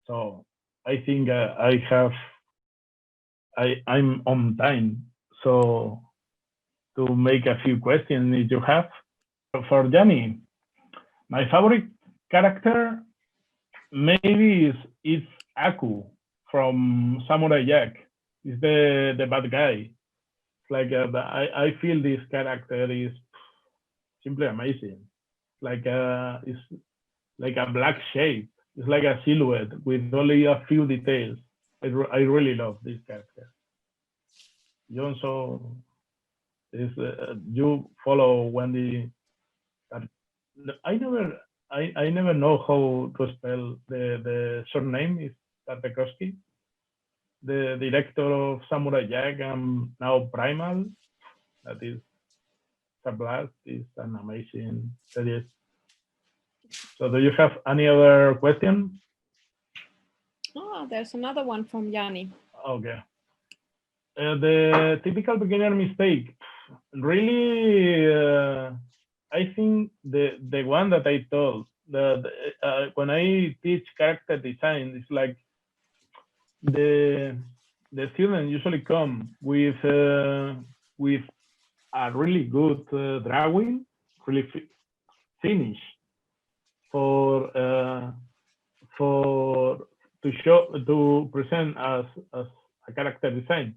So I think I'm on time. So to make a few questions if you have. For Johnny, my favorite character maybe is Aku from Samurai Jack. He's the bad guy. It's like I feel this character is simply amazing. It's like a black shape. It's like a silhouette with only a few details. I really love this character. You also is you follow Wendy. uh, I never I never know how to spell the surname is Tartakovsky, the director of Samurai Jack and now Primal. That is a blast. It's an amazing series. So, do you have any other question? Oh, there's another one from Yanni. Okay. The typical beginner mistake. Really, I think the one that I told when I teach character design, it's like the the students usually come with a really good drawing, really finish for for to present as a character design,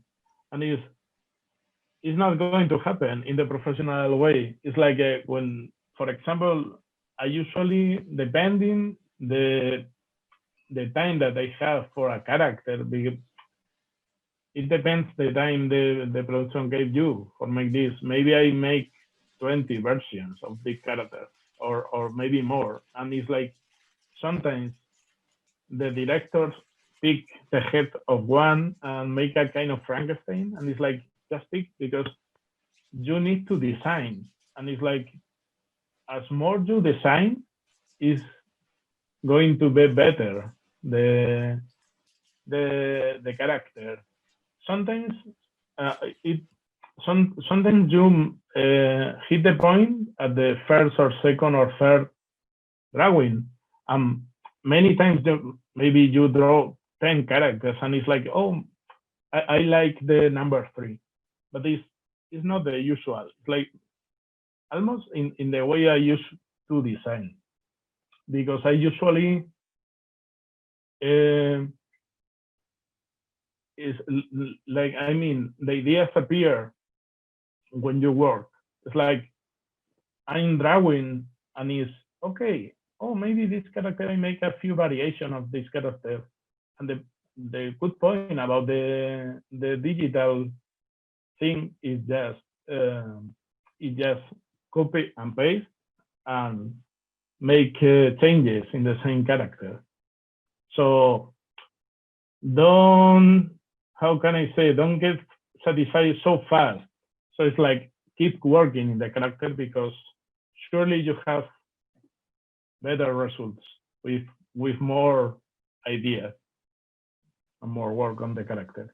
and it's not going to happen in the professional way. It's like when, for example, I usually depending the time that I have for a character, because it depends the time the production gave you for make this. Maybe I make 20 versions of this character or maybe more. And it's like sometimes the directors pick the head of one and make a kind of Frankenstein. And it's like, just pick because you need to design. And it's like, as more you design, is going to be better the character. Sometimes it sometimes you hit the point at the first or second or third drawing. Many times maybe you draw 10 characters and it's like, oh, I like the number 3, but it's not the usual. It's like almost in the way I used to design, because I usually uh, is like, I mean, the ideas appear when you work. It's like I'm drawing and it's okay. Oh, maybe this character I make a few variation of this character. And the good point about the digital thing is just it just copy and paste and make changes in the same character. So don't, how can I say, don't get satisfied so fast. So it's like keep working in the character because surely you have better results with more ideas and more work on the character.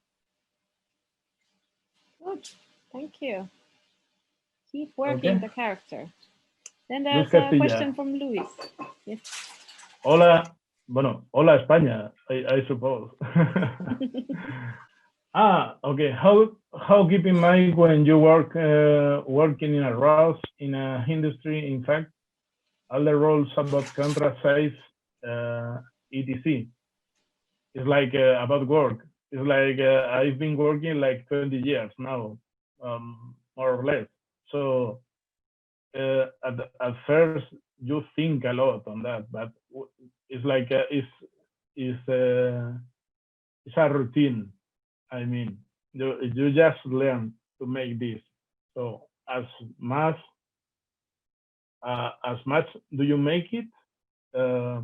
Good, thank you. Keep working Okay. the character. Then Luis there's a question Castilla. from Luis. Yes. Hola. Bueno, hola España, I suppose. Okay. How keep in mind when you working in a rush in a industry? In fact, all the roles about contract size, etc. It's like about work. It's like I've been working like 20 years now, more or less. So at first you think a lot on that, but it's like it's a routine. I mean, you just learn to make this. So much as much do you make it, uh,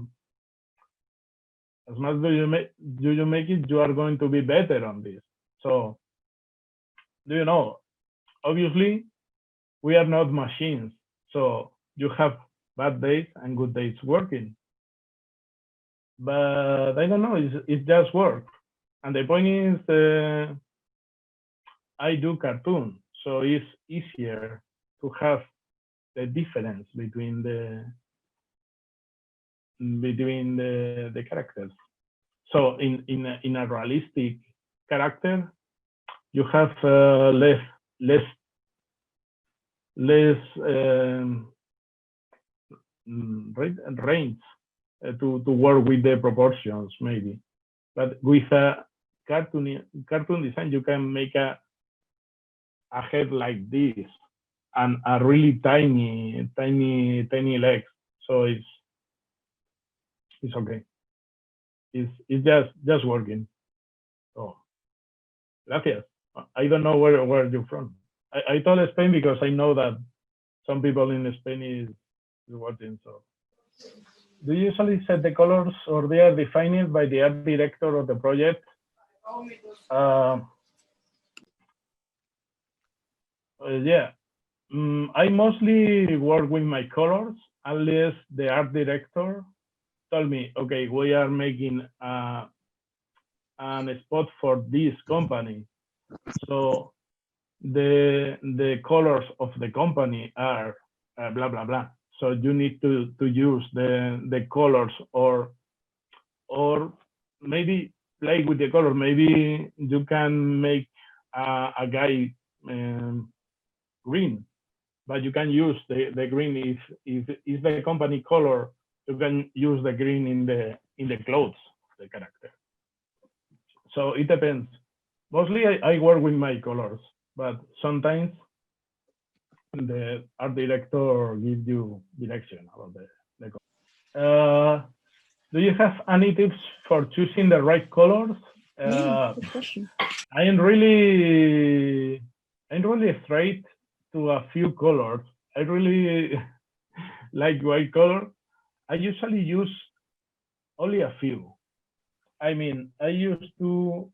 as much do you make it, you are going to be better on this. So do you know? Obviously, we are not machines. So you have bad days and good days working. But I don't know. It's just work. And the point is, I do cartoon, so it's easier to have the difference between the characters. So in a realistic character, you have less less range to work with the proportions maybe. But with a cartoon design, you can make a head like this and a really tiny legs. So it's okay. It's just working. So gracias. I don't know where you're from. I told Spain because I know that some people in Spain is watching. So do you usually set the colors or they are defined by the art director of the project? Uh, yeah, I mostly work with my colors unless the art director told me, okay, we are making an spot for this company. So the colors of the company are blah blah blah. So you need to use the colors or maybe play with the color. Maybe you can make a guy green, but you can use the green if it's the company color. You can use the green in the clothes of the character. So it depends. Mostly I work with my colors, but sometimes the art director gives you direction about the color. Do you have any tips for choosing the right colors? Good question. I am really straight to a few colors. I really like white color. I usually use only a few. I mean, I used to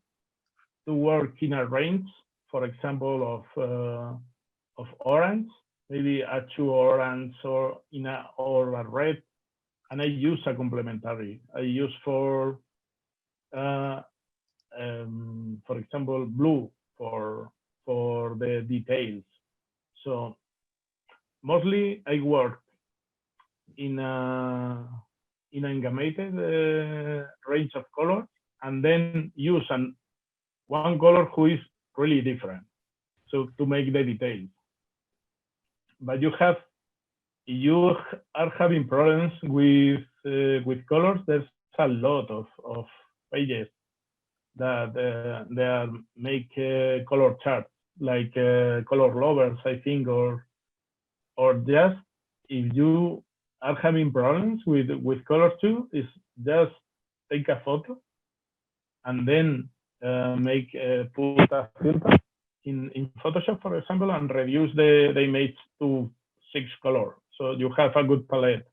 work in a range, for example, of orange, maybe a two orange or a red, and I use a complementary. I use uh, for example, blue for the details. So mostly I work in a in an gammated range of colors, and then use one color who is really different, so to make the details. But you are having problems with colors. There's a lot of pages that they make color charts, like color lovers, I think, or just if you are having problems with colors too, is just take a photo and then make put a filter in Photoshop, for example, and reduce the image to 6 color. So you have a good palette.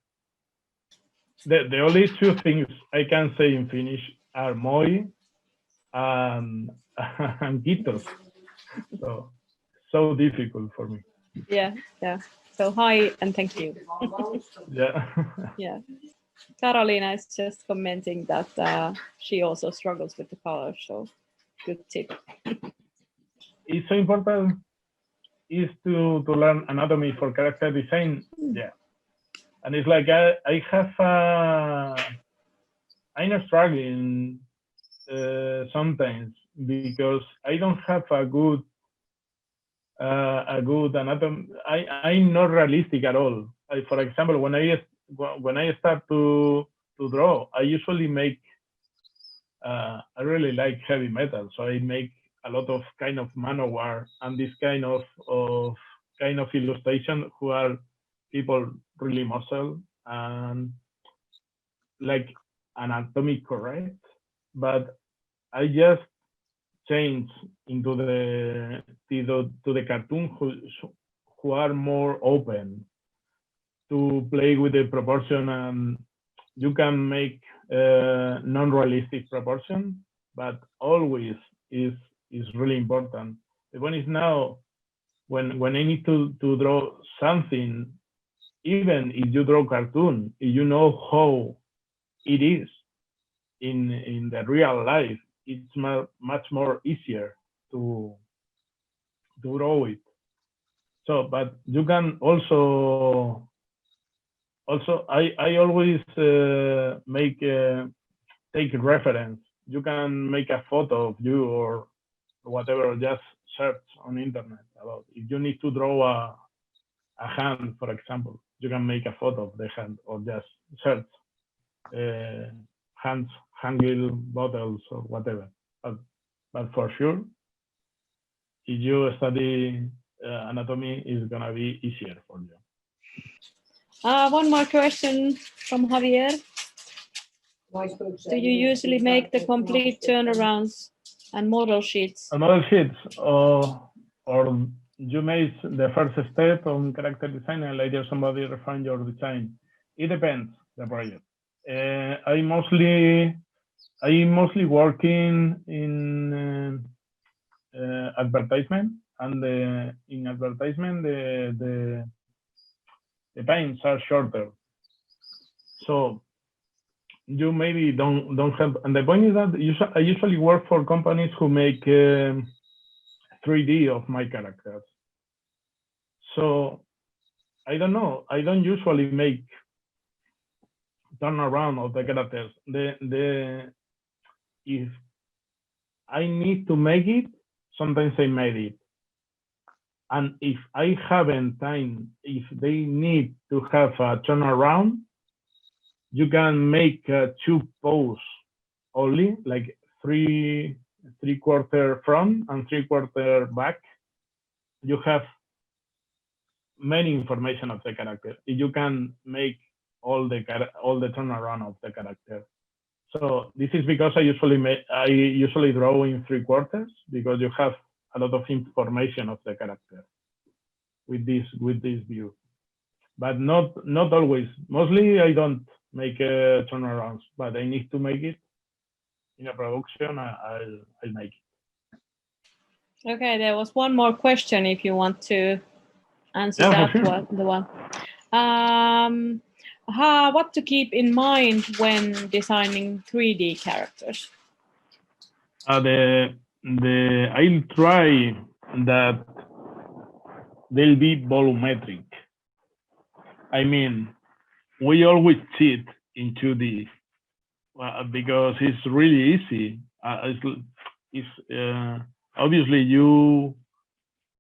The only two things I can say in Finnish are moi and and kiitos. So difficult for me. Yeah, yeah. So hi and thank you. Yeah. Yeah. Carolina is just commenting that she also struggles with the colors. So good tip. It's so important is to learn anatomy for character design. Yeah. And it's like I have I'm struggling sometimes because I don't have a good anatomy. I'm not realistic at all. For example, when I start to draw, I usually make I really like heavy metal, so I make a lot of kind of manowar and this kind of illustration who are people really muscle and like anatomy correct, but I just change into the cartoon who are more open to play with the proportion, and you can make non-realistic proportion, but always is really important. The one is now when I need to draw something, even if you draw cartoon, if you know how it is in the real life, it's much more easier to draw it. So, but you can also I always make take reference you can make a photo of you or whatever, just search on internet about. If you need to draw a hand, for example, you can make a photo of the hand or just search hands, handle bottles or whatever. But for sure, if you study anatomy, it's gonna be easier for you. One more question from Javier. Do you usually make the complete turnarounds and model sheets? Model sheets, or you make the first step on character design and later somebody refine your design. It depends the project. I mostly working in advertisement, and in advertisement the times are shorter, so you maybe don't have. And the point is that I usually work for companies who make 3D of my characters. So I don't know. I don't usually make turnaround of the characters. If I need to make it, sometimes I made it. And if I haven't time, if they need to have a turnaround, you can make 2 poses only, like 3/4 front and 3/4 back. You have many information of the character. You can make all the turnaround of the character. So this is because I usually draw in 3/4 because you have a lot of information of the character with this view, but not always. Mostly I don't make turnarounds, but I need to make it in a production. I'll make it. Okay, there was one more question if you want to answer Yeah, that sure. one. What to keep in mind when designing 3D characters? I'll try that they'll be volumetric. I mean, we always cheat in 2D because it's really easy. Obviously you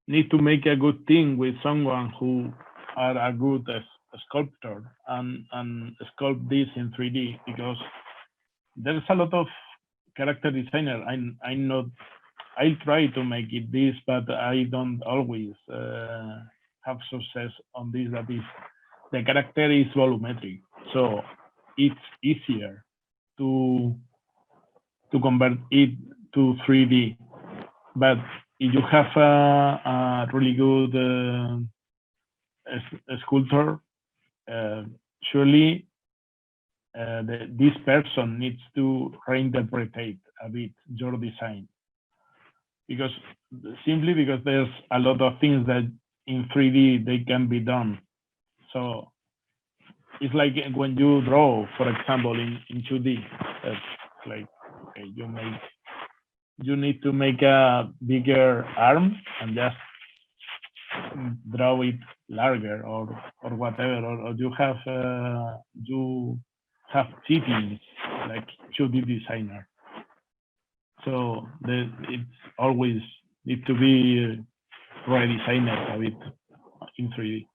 need to make a good team with someone who are a good sculptor and sculpt this in 3D, because there's a lot of character designer. I try to make it this, but I don't always have success on this. That is, the character is volumetric, so it's easier to convert it to 3D. But if you have a really good sculptor, surely this person needs to reinterpret a bit your design, because there's a lot of things that in 3D they can be done. So it's like when you draw, for example, in 2D, it's like, okay, you need to make a bigger arm and just draw it larger or whatever, or you have cheating like 2D designer. So it's always need to be redesigned a bit in 3D.